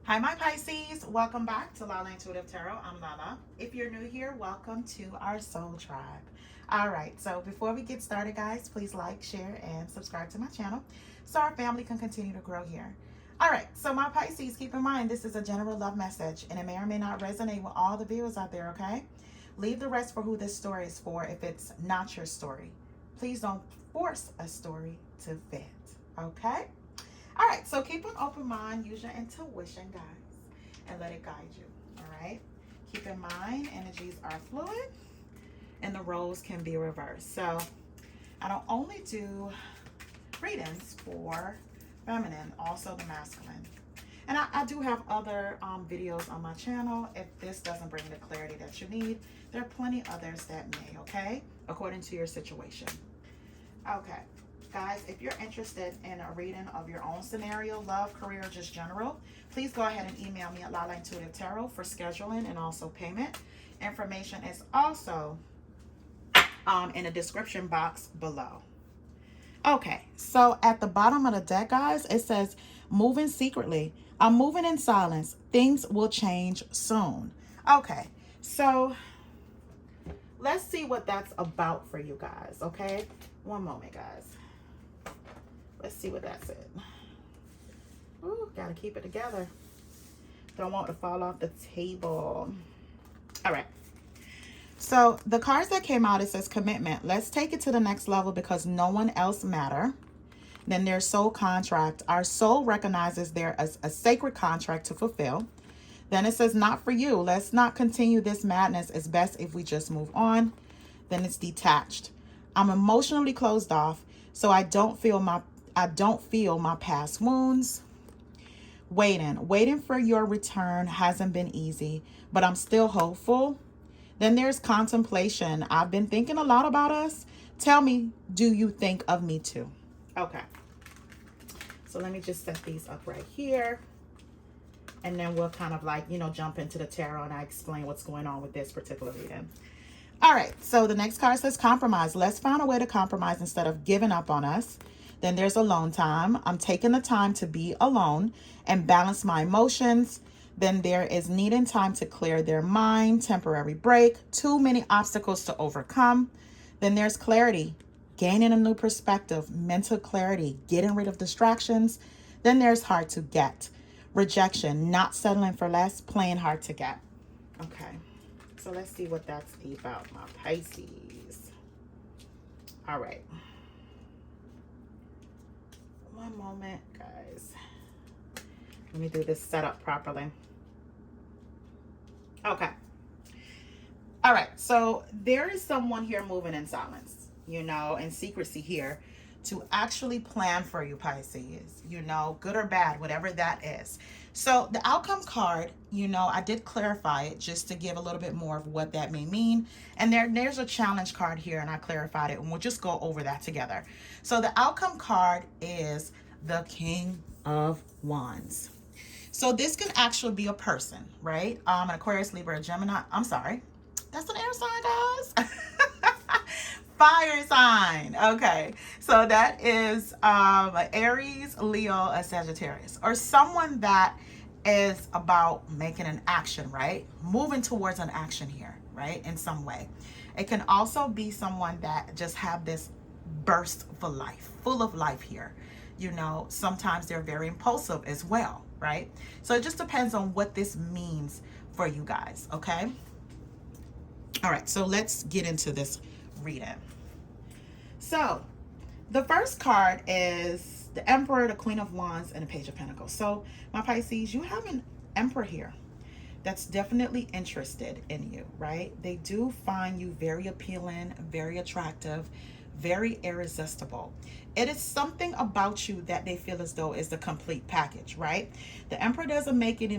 Hi, my Pisces. Welcome back to Lala Intuitive Tarot. I'm Lala. If you're new here, welcome to our soul tribe. All right, so before we get started, guys, please like, share, and subscribe to my channel so our family can continue to grow here. All right, so my Pisces, keep in mind this is a general love message and it may or may not resonate with all the viewers out there, okay? Leave the rest for who this story is for if it's not your story. Please don't force a story to fit, okay? All right, so keep an open mind, use your intuition, guys, and let it guide you, all right? Keep in mind, energies are fluid, and the roles can be reversed. So I don't only do readings for feminine, also the masculine. And I do have other videos on my channel. If this doesn't bring the clarity that you need, there are plenty others that may, okay? According to your situation. Okay. Guys, if you're interested in a reading of your own scenario, love, career, just general, please go ahead and email me at lalaintuitivetarot for scheduling and also payment. Information is also in the description box below. Okay, so at the bottom of the deck, guys, it says, moving secretly. I'm moving in silence. Things will change soon. Okay, so let's see what that's about for you guys, okay? One moment, guys. Let's see what that said. Ooh, gotta keep it together. Don't want it to fall off the table. All right. So the cards that came out, it says commitment. Let's take it to the next level because no one else matter. Then there's soul contract. Our soul recognizes there as a sacred contract to fulfill. Then it says not for you. Let's not continue this madness. It's best if we just move on. Then it's detached. I'm emotionally closed off, so I don't feel my past wounds. Waiting for your return hasn't been easy, but I'm still hopeful. Then there's contemplation. I've been thinking a lot about us. Tell me, do you think of me too? Okay. So let me just set these up right here. And then we'll kind of like, jump into the tarot and I explain what's going on with this particular reading. All right. So the next card says compromise. Let's find a way to compromise instead of giving up on us. Then there's alone time. I'm taking the time to be alone and balance my emotions. Then there is needing time to clear their mind, temporary break, too many obstacles to overcome. Then there's clarity, gaining a new perspective, mental clarity, getting rid of distractions. Then there's hard to get, rejection, not settling for less, playing hard to get. Okay, so let's see what that's about, my Pisces. All right. One moment, guys. Let me do this setup properly. Okay. All right. So there is someone here moving in silence, in secrecy here to actually plan for you, Pisces, good or bad, whatever that is. So the outcome card, I did clarify it just to give a little bit more of what that may mean. And there's a challenge card here and I clarified it and we'll just go over that together. So the outcome card is the King of Wands. So this can actually be a person, right? An Aquarius, Libra, Gemini. I'm sorry. That's an air sign, guys. Fire sign. Okay. So that is Aries, Leo, a Sagittarius. Or someone that is about making an action, right? Moving towards an action here, right? In some way. It can also be someone that just have this burst for life, full of life here. Sometimes they're very impulsive as well, right? So it just depends on what this means for you guys, okay? All right, so let's get into this reading. So the first card is the Emperor, the Queen of Wands, and the Page of Pentacles. So my Pisces, you have an Emperor here that's definitely interested in you, right? They do find you very appealing, very attractive, very irresistible. It is something about you that they feel as though is the complete package, right? The Emperor doesn't make any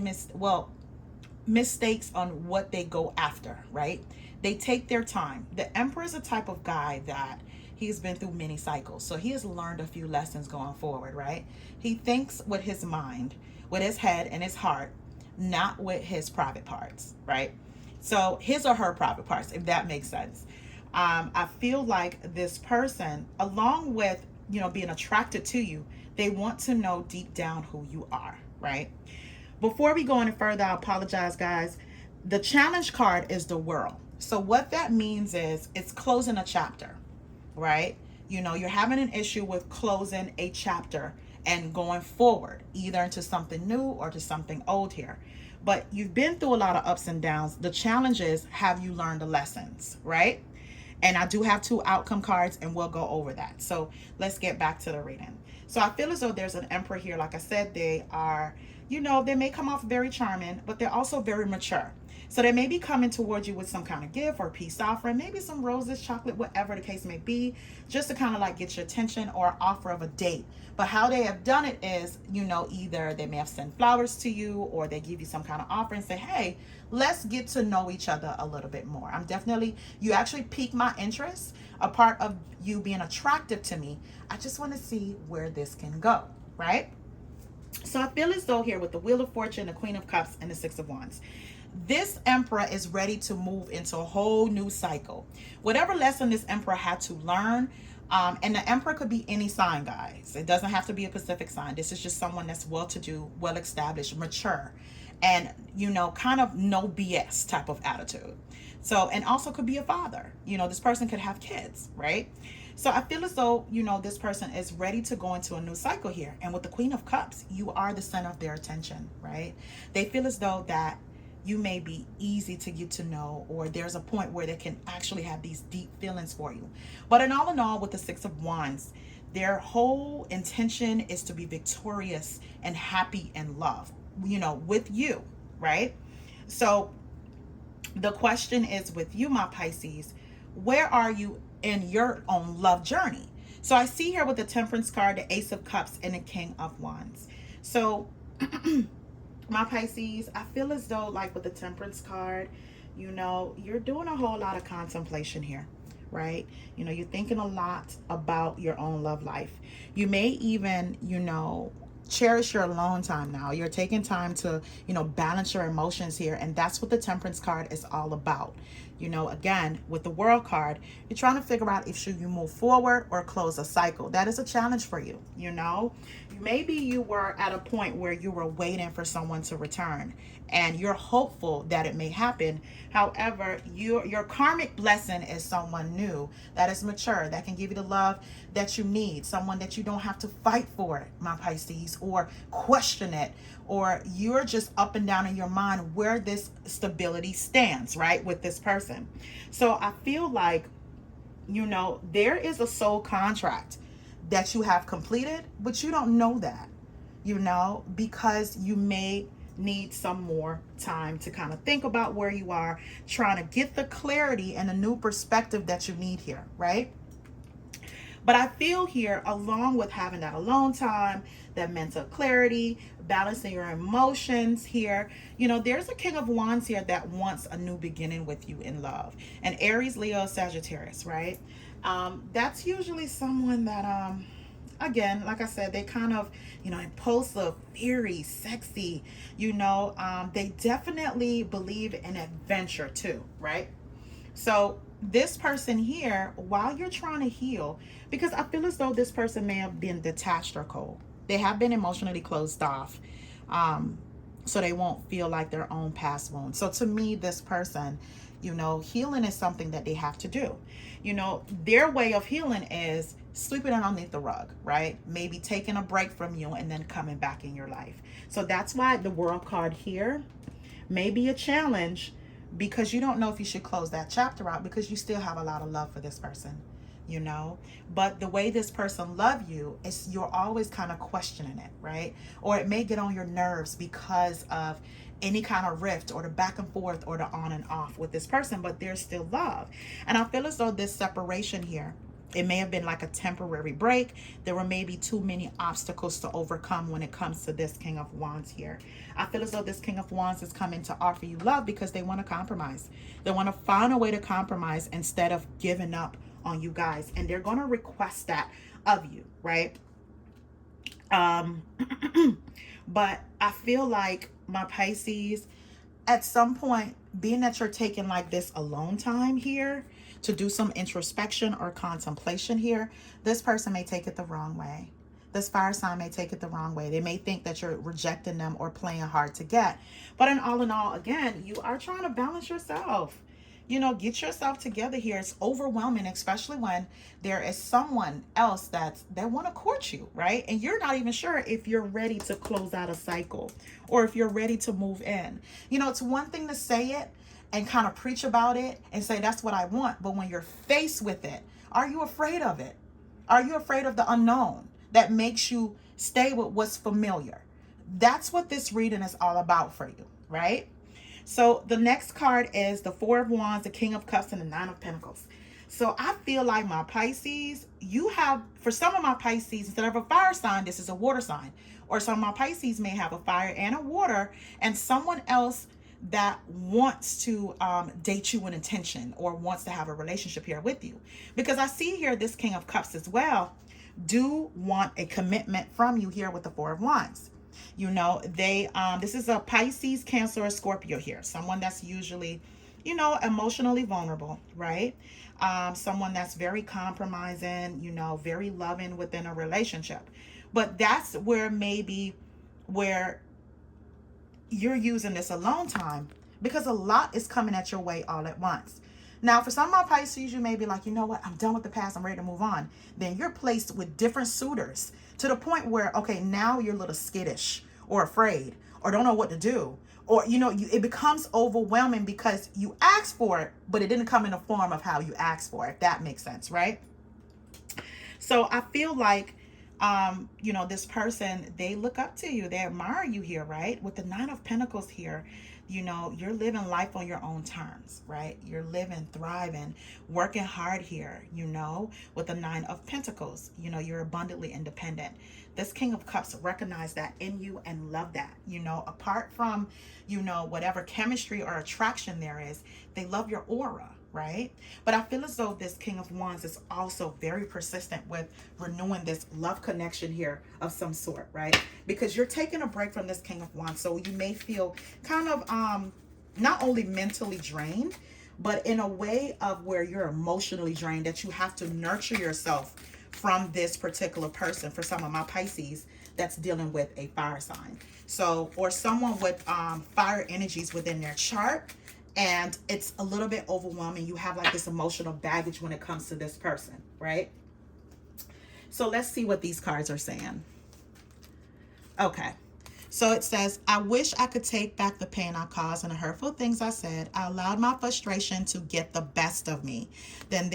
mistakes on what they go after, right? They take their time. The Emperor is a type of guy that he's been through many cycles. So he has learned a few lessons going forward, right? He thinks with his mind, with his head and his heart, not with his private parts, right? So his or her private parts, if that makes sense. I feel like this person, along with, being attracted to you, they want to know deep down who you are, right? Before we go any further, I apologize, guys. The challenge card is the world. So what that means is it's closing a chapter, right? You know, you're having an issue with closing a chapter and going forward, either into something new or to something old here. But you've been through a lot of ups and downs. The challenge is, have you learned the lessons, right? And I do have 2 outcome cards, and we'll go over that. So let's get back to the reading. So I feel as though there's an emperor here. Like I said, they are, you know, they may come off very charming, but they're also very mature. So they may be coming towards you with some kind of gift or peace offering, maybe some roses, chocolate, whatever the case may be, just to kind of like get your attention, or offer of a date. But how they have done it is, you know, either they may have sent flowers to you, or they give you some kind of offer and say, hey, let's get to know each other a little bit more. You actually piqued my interest, a part of you being attractive to me. I just want to see where this can go, right? So I feel as though here with the Wheel of Fortune, the Queen of Cups, and the Six of Wands, this emperor is ready to move into a whole new cycle. Whatever lesson this emperor had to learn, and the emperor could be any sign, guys. It doesn't have to be a Pacific sign. This is just someone that's well-to-do, well-established, mature, and, you know, kind of no BS type of attitude. So, and also could be a father. You know, this person could have kids, right? So I feel as though, you know, this person is ready to go into a new cycle here. And with the Queen of Cups, you are the center of their attention, right? They feel as though that you may be easy to get to know, or there's a point where they can actually have these deep feelings for you. But in all, with the Six of Wands, their whole intention is to be victorious and happy in love, you know, with you, right? So the question is, with you, my Pisces, where are you in your own love journey? So I see here with the Temperance card, the Ace of Cups, and the King of Wands. So my Pisces, I feel as though, like with the Temperance card, you know, you're doing a whole lot of contemplation here, right? You know, you're thinking a lot about your own love life. You may even, you know, cherish your alone time now. You're taking time to, you know, balance your emotions here. And that's what the Temperance card is all about. You know, again, with the World card, you're trying to figure out if should you move forward or close a cycle. That is a challenge for you, you know. Maybe you were at a point where you were waiting for someone to return, and you're hopeful that it may happen. However, your karmic blessing is someone new that is mature, that can give you the love that you need, someone that you don't have to fight for, my Pisces, or question it, or you're just up and down in your mind where this stability stands, right, with this person. So I feel like, you know, there is a soul contract that you have completed, but you don't know that, you know, because you may need some more time to kind of think about where you are, trying to get the clarity and a new perspective that you need here, right? But I feel here, along with having that alone time, that mental clarity, balancing your emotions here, you know, there's a King of Wands here that wants a new beginning with you in love. And Aries, Leo, Sagittarius, right? That's usually someone that, again, like I said, they kind of, you know, impulsive, fiery, sexy, you know, they definitely believe in adventure too, right? So this person here, while you're trying to heal, because I feel as though this person may have been detached or cold. They have been emotionally closed off, so they won't feel like their own past wounds. So to me, this person, you know, healing is something that they have to do. You know, their way of healing is sweeping it underneath the rug, right? Maybe taking a break from you and then coming back in your life. So that's why the World card here may be a challenge, because you don't know if you should close that chapter out, because you still have a lot of love for this person, you know. But the way this person loves you is you're always kind of questioning it, right? Or it may get on your nerves because of any kind of rift or the back and forth or the on and off with this person, but there's still love. And I feel as though this separation here, it may have been like a temporary break. There were maybe too many obstacles to overcome when it comes to this King of Wands here. I feel as though this King of Wands is coming to offer you love because they want to compromise. They want to find a way to compromise instead of giving up on you guys. And they're going to request that of you, right? But I feel like, my Pisces, at some point, being that you're taking like this alone time here to do some introspection or contemplation here, this person may take it the wrong way. this fire sign may take it the wrong way. They may think that you're rejecting them or playing hard to get. But in all, again, you are trying to balance yourself. You know, get yourself together here. It's overwhelming, especially when there is someone else that want to court you, right? And you're not even sure if you're ready to close out a cycle or if you're ready to move in. You know, it's one thing to say it and kind of preach about it and say, that's what I want. But when you're faced with it, are you afraid of it? Are you afraid of the unknown that makes you stay with what's familiar? That's what this reading is all about for you, right? So the next card is the Four of Wands, the King of Cups, and the Nine of Pentacles. So I feel like my Pisces, you have, for some of my Pisces, instead of a fire sign, this is a water sign. Or some of my Pisces may have a fire and a water, and someone else that wants to date you with intention or wants to have a relationship here with you. Because I see here this King of Cups as well do want a commitment from you here with the Four of Wands. You know, they this is a Pisces, Cancer, or Scorpio here. Someone that's usually, you know, emotionally vulnerable, right? Someone that's very compromising, you know, very loving within a relationship. But that's where maybe where you're using this alone time, because a lot is coming at your way all at once. Now, for some of my Pisces, you may be like, you know what, I'm done with the past, I'm ready to move on. Then you're placed with different suitors to the point where, okay, now you're a little skittish or afraid or don't know what to do. Or, you know, it becomes overwhelming because you asked for it, but it didn't come in the form of how you asked for it, if that makes sense, right? So I feel like, you know, this person, they look up to you, they admire you here, right? With the Nine of Pentacles here, you know, you're living life on your own terms, right? You're living, thriving, working hard here, you know, with the Nine of Pentacles, you know, you're abundantly independent. This King of Cups recognize that in you and love that, you know, apart from, you know, whatever chemistry or attraction there is, they love your aura, right? But I feel as though this King of Wands is also very persistent with renewing this love connection here of some sort, right? Because you're taking a break from this King of Wands, so you may feel kind of not only mentally drained, but in a way of where you're emotionally drained, that you have to nurture yourself from this particular person. For some of my Pisces that's dealing with a fire sign, so, or someone with fire energies within their chart, and it's a little bit overwhelming. You have like this emotional baggage when it comes to this person, right? So let's see what these cards are saying. Okay. So it says, I wish I could take back the pain I caused and the hurtful things I said. I allowed my frustration to get the best of me. Then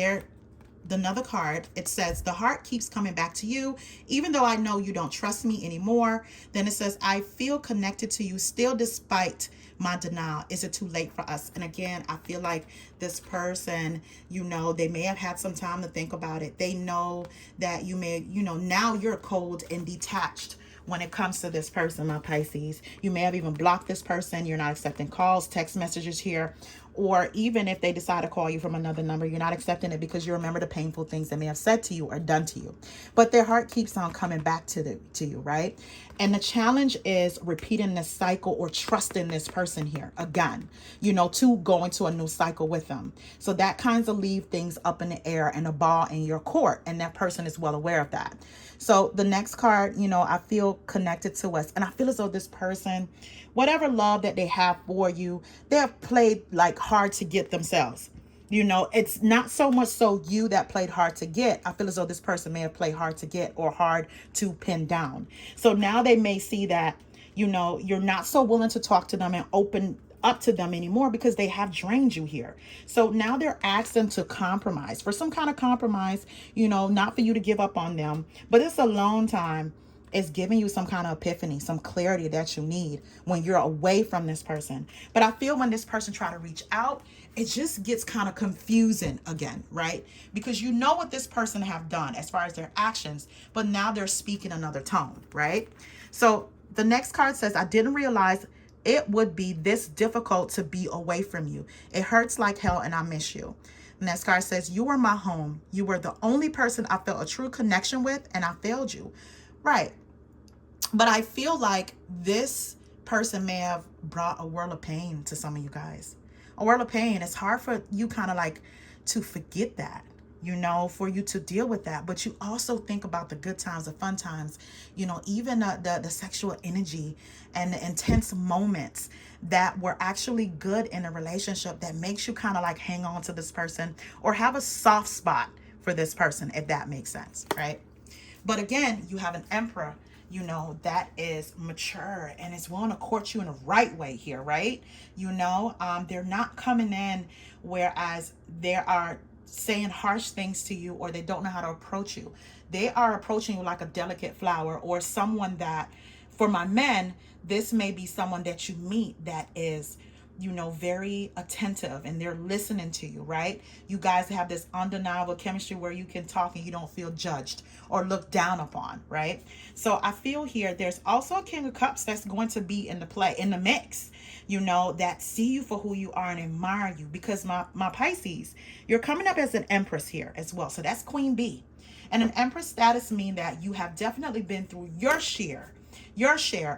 another card, it says, the heart keeps coming back to you, even though I know you don't trust me anymore. Then it says, I feel connected to you still despite my denial. Is it too late for us? And again, I feel like this person, you know, they may have had some time to think about it. They know that you may, you know, now you're cold and detached when it comes to this person, my Pisces. You may have even blocked this person. You're not accepting calls, text messages here. Or even if they decide to call you from another number, you're not accepting it because you remember the painful things they may have said to you or done to you. But their heart keeps on coming back to you, right? And the challenge is repeating this cycle or trusting this person here again, you know, to go into a new cycle with them. So that kinds of leave things up in the air and a ball in your court. And that person is well aware of that. So the next card, you know, I feel connected to us. And I feel as though this person, whatever love that they have for you, they have played like hard to get themselves. You know, it's not so much so you that played hard to get. I feel as though this person may have played hard to get or hard to pin down. So now they may see that, you know, you're not so willing to talk to them and open up to them anymore because they have drained you here. So now they're asking to compromise, for some kind of compromise, you know, not for you to give up on them, but it's alone time. It's giving you some kind of epiphany, some clarity that you need when you're away from this person. But I feel when this person try to reach out, it just gets kind of confusing again, right? Because you know what this person have done as far as their actions, but now they're speaking another tone, right? So the next card says, I didn't realize it would be this difficult to be away from you. It hurts like hell and I miss you. The next card says, you were my home. You were the only person I felt a true connection with and I failed you. Right. But I feel like this person may have brought a world of pain to some of you guys. A world of pain. It's hard for you kind of like to forget that, you know, for you to deal with that. But you also think about the good times, the fun times, you know, even the sexual energy and the intense moments that were actually good in a relationship that makes you kind of like hang on to this person or have a soft spot for this person, if that makes sense, right? But again, you have an emperor, you know, that is mature and is willing to court you in the right way here, right? You know, they're not coming in whereas they are saying harsh things to you or they don't know how to approach you. They are approaching you like a delicate flower or someone that, for my men, this may be someone that you meet that is, you know, very attentive and they're listening to you, right? You guys have this undeniable chemistry where you can talk and you don't feel judged or looked down upon, right? So I feel here there's also a King of Cups that's going to be in the play, in the mix, you know, that see you for who you are and admire you. Because my Pisces, you're coming up as an Empress here as well. So that's Queen Bee. And an Empress status means that you have definitely been through your share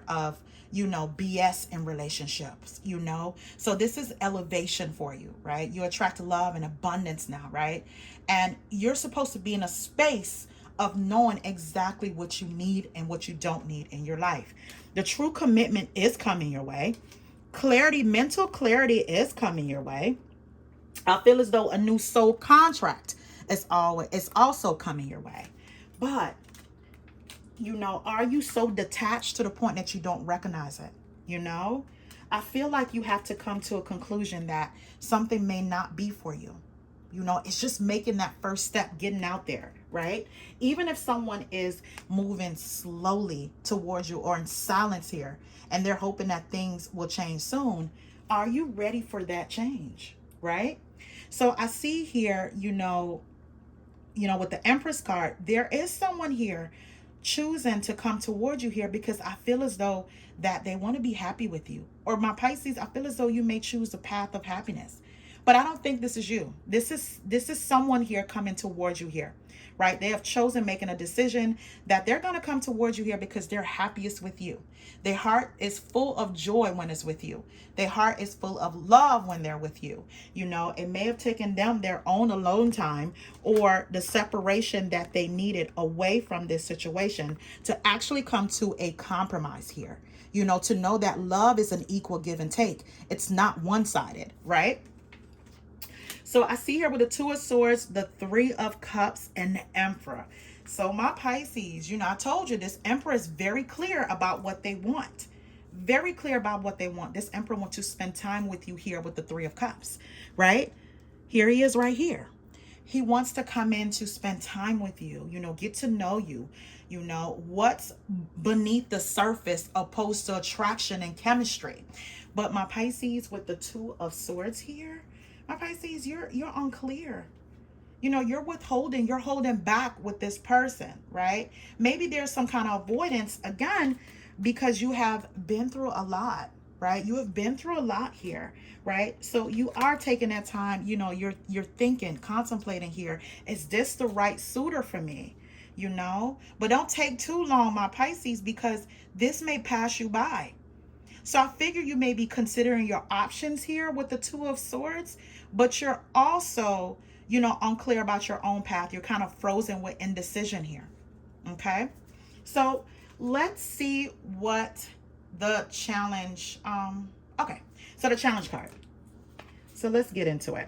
of, you know, BS in relationships, you know. So this is elevation for you, right? You attract love and abundance now, right? And you're supposed to be in a space of knowing exactly what you need and what you don't need in your life. The true commitment is coming your way. Clarity, mental clarity is coming your way. I feel as though a new soul contract is also coming your way. But you know, are you so detached to the point that you don't recognize it? You know, I feel like you have to come to a conclusion that something may not be for you. You know, it's just making that first step, getting out there, right? Even if someone is moving slowly towards you or in silence here, and they're hoping that things will change soon, are you ready for that change, right? So I see here, you know, with the Empress card, there is someone here choosing to come toward you here because I feel as though that they want to be happy with you. Or my Pisces, I feel as though you may choose the path of happiness. But I don't think this is you. This is someone here coming towards you here, right? They have chosen making a decision that they're going to come towards you here because they're happiest with you. Their heart is full of joy when it's with you. Their heart is full of love when they're with you. You know, it may have taken them their own alone time or the separation that they needed away from this situation to actually come to a compromise here. You know, to know that love is an equal give and take. It's not one-sided, right? So I see here with the Two of Swords, the Three of Cups, and the Emperor. So my Pisces, you know, I told you this Emperor is very clear about what they want. Very clear about what they want. This Emperor wants to spend time with you here with the Three of Cups, right? Here he is right here. He wants to come in to spend time with you, you know, get to know you, you know, what's beneath the surface opposed to attraction and chemistry. But my Pisces with the Two of Swords here, my Pisces, you're unclear. You know, you're withholding, you're holding back with this person, right? Maybe there's some kind of avoidance, again, because you have been through a lot, right? You have been through a lot here, right? So you are taking that time, you know, you're thinking, contemplating here, is this the right suitor for me? You know, but don't take too long, my Pisces, because this may pass you by. So I figure you may be considering your options here with the Two of Swords, but you're also, you know, unclear about your own path. You're kind of frozen with indecision here. Okay. So let's see what the challenge, okay. So the challenge card. So let's get into it.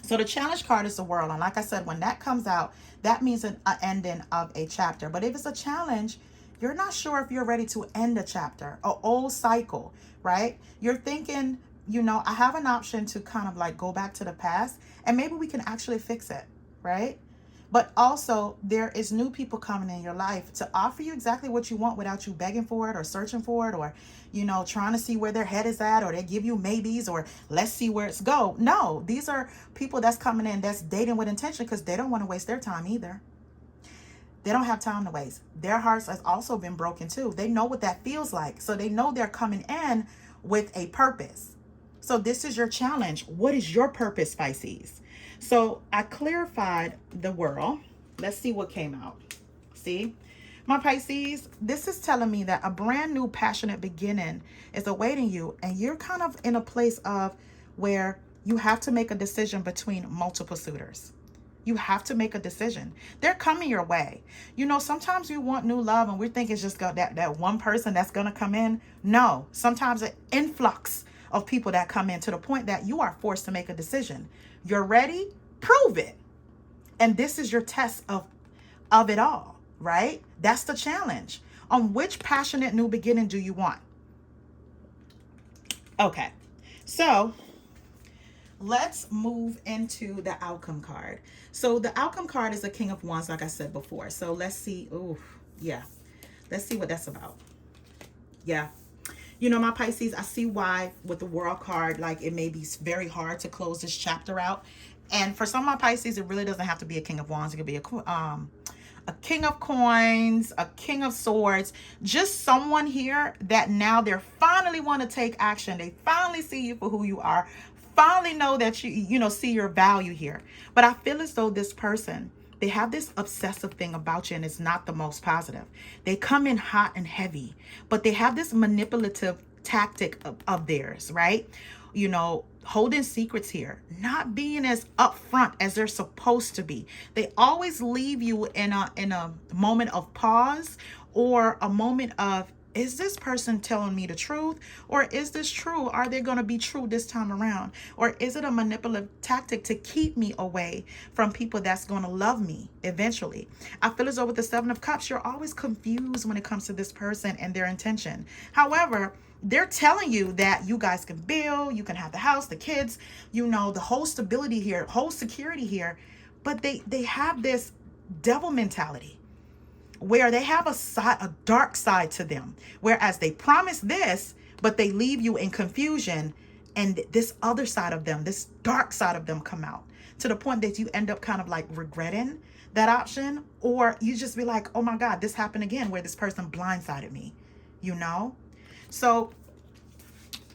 So the challenge card is the World. And like I said, when that comes out, that means an ending of a chapter. But if it's a challenge, you're not sure if you're ready to end a chapter, an old cycle, right? You're thinking, you know, I have an option to kind of like go back to the past and maybe we can actually fix it, right? But also there is new people coming in your life to offer you exactly what you want without you begging for it or searching for it or, you know, trying to see where their head is at, or they give you maybes or let's see where it's go. No, these are people that's coming in that's dating with intention because they don't want to waste their time either. They don't have time to waste. Their hearts has also been broken too. They know what that feels like. So they know they're coming in with a purpose. So this is your challenge. What is your purpose, Pisces? So I clarified the World. Let's see what came out. See, my Pisces, this is telling me that a brand new passionate beginning is awaiting you. And you're kind of in a place of where you have to make a decision between multiple suitors. You have to make a decision. They're coming your way. You know, sometimes we want new love and we think it's just that one person that's going to come in. No, sometimes an influx of people that come in to the point that you are forced to make a decision. You're ready? Prove it. And this is your test of it all, right? That's the challenge. On which passionate new beginning do you want? Okay, so let's move into the outcome card. So the outcome card is a King of Wands, like I said before. So let's see. Oh, yeah. Let's see what that's about. Yeah. You know, my Pisces, I see why with the World card, like it may be very hard to close this chapter out. And for some of my Pisces, it really doesn't have to be a King of Wands. It could be a King of Coins, a King of Swords, just someone here that now they're finally want to take action. They finally see you for who you are, finally know that you know, see your value here. But I feel as though this person, they have this obsessive thing about you, and it's not the most positive. They come in hot and heavy, but they have this manipulative tactic of theirs, right? You know, holding secrets here, not being as upfront as they're supposed to be. They always leave you in a moment of pause, or a moment of, is this person telling me the truth? Or is this true? Are they going to be true this time around? Or is it a manipulative tactic to keep me away from people that's going to love me eventually? I feel as though with the Seven of Cups, you're always confused when it comes to this person and their intention. However, they're telling you that you guys can build, you can have the house, the kids, you know, the whole stability here, whole security here. But they have this devil mentality where they have a dark side to them. Whereas they promise this, but they leave you in confusion. And this other side of them, this dark side of them come out to the point that you end up kind of like regretting that option. Or you just be like, oh my God, this happened again where this person blindsided me, you know? So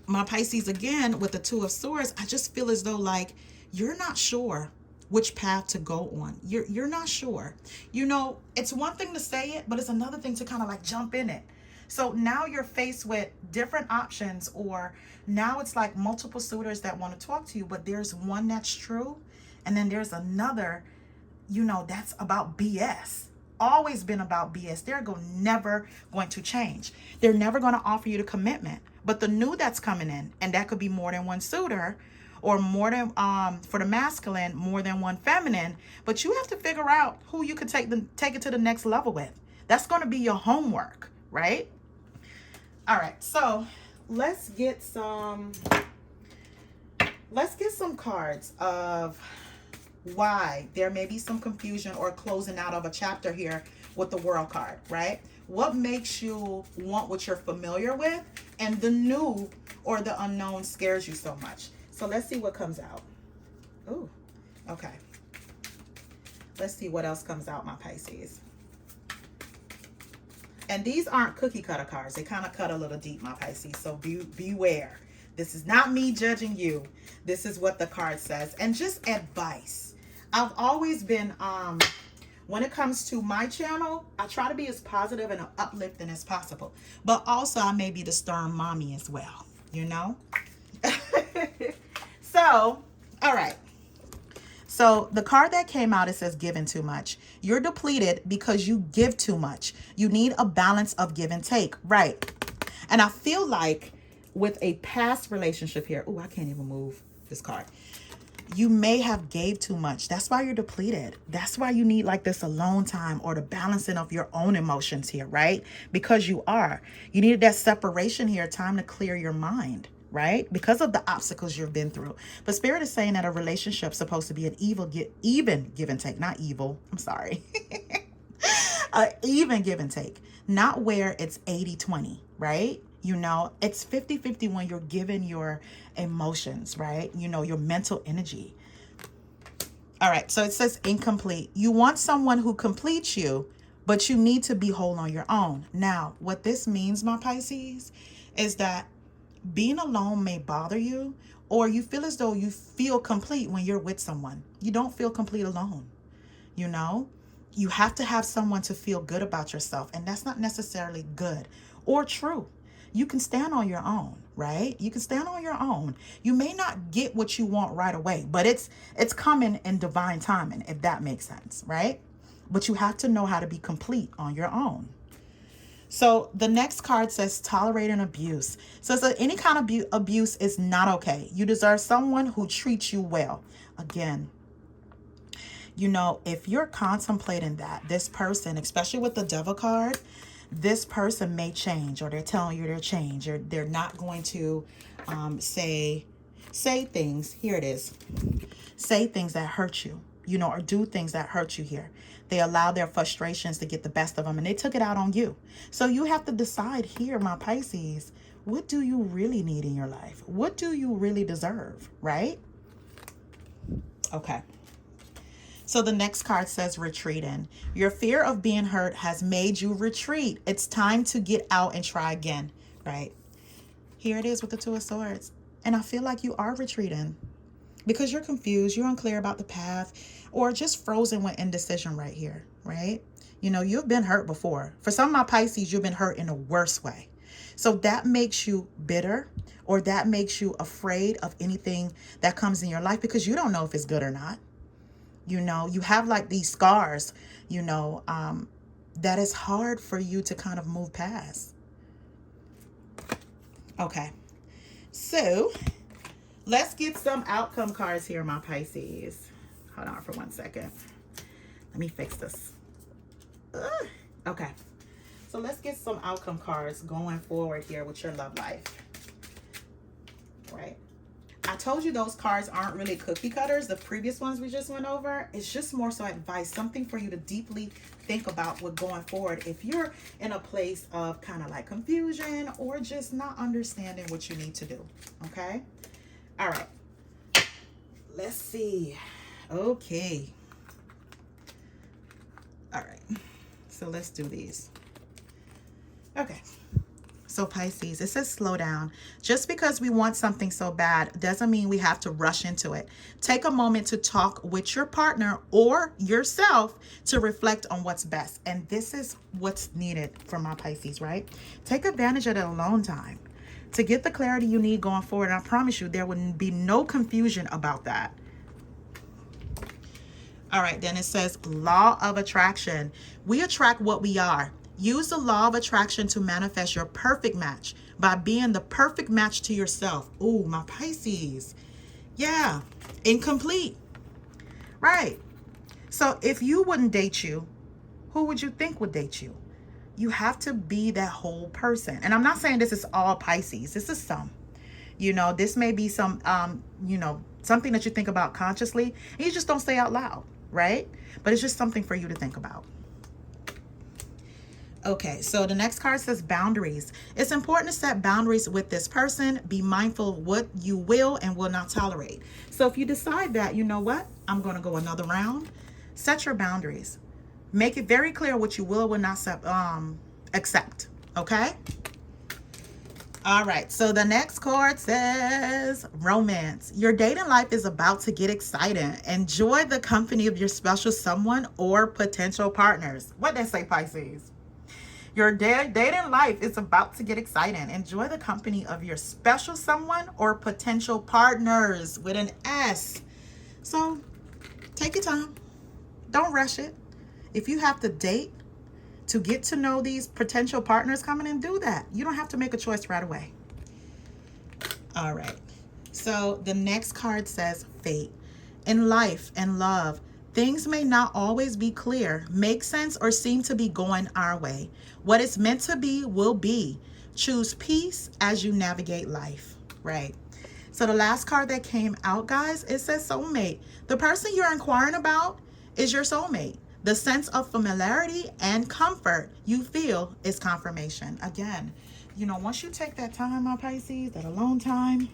my Pisces, again, with the Two of Swords, I just feel as though like you're not sure which path to go on. You're not sure. You know, it's one thing to say it, but it's another thing to kind of like jump in it. So now you're faced with different options, or now it's like multiple suitors that want to talk to you, but there's one that's true, and then there's another, you know, that's about BS. Always been about BS. They're never going to change. They're never going to offer you the commitment. But the new that's coming in, and that could be more than one suitor, or more than for the masculine, more than one feminine. But you have to figure out who you could take it to the next level with. That's going to be your homework, right? All right, so let's get some cards of why there may be some confusion or closing out of a chapter here with the World card, right? What makes you want what you're familiar with, and the new or the unknown scares you so much. So let's see what comes out. Ooh, okay. Let's see what else comes out, my Pisces. And these aren't cookie cutter cards. They kind of cut a little deep, my Pisces. So beware. This is not me judging you. This is what the card says. And just advice. I've always been, when it comes to my channel, I try to be as positive and uplifting as possible. But also, I may be the stern mommy as well, you know? So, all right. So the card that came out, it says giving too much. You're depleted because you give too much. You need a balance of give and take, right? And I feel like with a past relationship here, oh, I can't even move this card. You may have gave too much. That's why you're depleted. That's why you need like this alone time, or the balancing of your own emotions here, right? Because you needed that separation here, time to clear your mind, right? Because of the obstacles you've been through. But Spirit is saying that a relationship's supposed to be an even give and take, not evil. I'm sorry. Even give and take, not where it's 80-20, right? You know, it's 50-50 when you're giving your emotions, right? You know, your mental energy. All right, so it says incomplete. You want someone who completes you, but you need to be whole on your own. Now, what this means, my Pisces, is that being alone may bother you, or you feel as though you feel complete when you're with someone. You don't feel complete alone, you know? You have to have someone to feel good about yourself, and that's not necessarily good or true. you can stand on your own, right? You can stand on your own. You may not get what you want right away, but it's coming in divine timing, if that makes sense, right? But you have to know how to be complete on your own. So the next card says tolerating abuse. So any kind of abuse is not okay. You deserve someone who treats you well. Again, you know, if you're contemplating that, this person, especially with the Devil card, this person may change, or they're telling you they're change, or they're not going to say things. Here it is. Say things that hurt you, you know, or do things that hurt you here. They allow their frustrations to get the best of them, and they took it out on you. So you have to decide here, my Pisces, what do you really need in your life? What do you really deserve, right? Okay. So the next card says retreating. Your fear of being hurt has made you retreat. It's time to get out and try again, right? Here it is with the Two of Swords. And I feel like you are retreating because you're confused, you're unclear about the path, or just frozen with indecision right here, right? You know, you've been hurt before. For some of my Pisces, you've been hurt in a worse way. So that makes you bitter, or that makes you afraid of anything that comes in your life because you don't know if it's good or not. You know, you have like these scars, you know, that is hard for you to kind of move past. Okay. So let's get some outcome cards here, my Pisces. Hold on for 1 second. Let me fix this. Okay. So let's get some outcome cards going forward here with your love life. Right. I told you those cards aren't really cookie cutters. The previous ones we just went over, it's just more so advice, something for you to deeply think about with going forward if you're in a place of kind of like confusion or just not understanding what you need to do. Okay. All right. Let's see. Okay. All right. So let's do these. Okay. So Pisces, it says slow down. Just because we want something so bad doesn't mean we have to rush into it. Take a moment to talk with your partner or yourself to reflect on what's best. And this is what's needed for my Pisces, right? Take advantage of the alone time to get the clarity you need going forward. And I promise you, there would be no confusion about that. All right, then it says law of attraction. We attract what we are. Use the law of attraction to manifest your perfect match by being the perfect match to yourself. Ooh, my Pisces. Yeah, incomplete. Right. So if you wouldn't date you, who would you think would date you? You have to be that whole person. And I'm not saying this is all Pisces. This is some. You know, this may be some, you know, something that you think about consciously and you just don't say out loud, right? But it's just something for you to think about. Okay, so the next card says boundaries. It's important to set boundaries with this person. Be mindful of what you will and will not tolerate. So if you decide that, you know what, I'm going to go another round, set your boundaries. Make it very clear what you will or will not accept. Okay? All right, so the next card says romance. Your dating life is about to get exciting. Enjoy the company of your special someone or potential partners. What did they say, Pisces? Your dating life is about to get exciting. Enjoy the company of your special someone or potential partners with an S. So take your time. Don't rush it. If you have to date to get to know these potential partners coming in, do that. You don't have to make a choice right away. All right. So the next card says fate. In life and love, things may not always be clear, make sense, or seem to be going our way. What is meant to be will be. Choose peace as you navigate life. Right. So the last card that came out, guys, it says soulmate. The person you're inquiring about is your soulmate. The sense of familiarity and comfort you feel is confirmation. Again, you know, once you take that time, my Pisces, that alone time,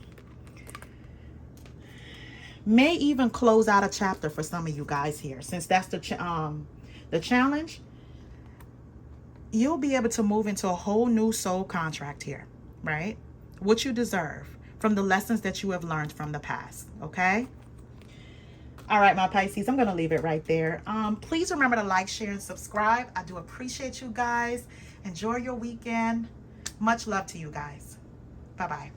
may even close out a chapter for some of you guys here. Since that's the challenge, you'll be able to move into a whole new soul contract here, right? What you deserve from the lessons that you have learned from the past, okay? All right, my Pisces, I'm going to leave it right there. Please remember to like, share, and subscribe. I do appreciate you guys. Enjoy your weekend. Much love to you guys. Bye-bye.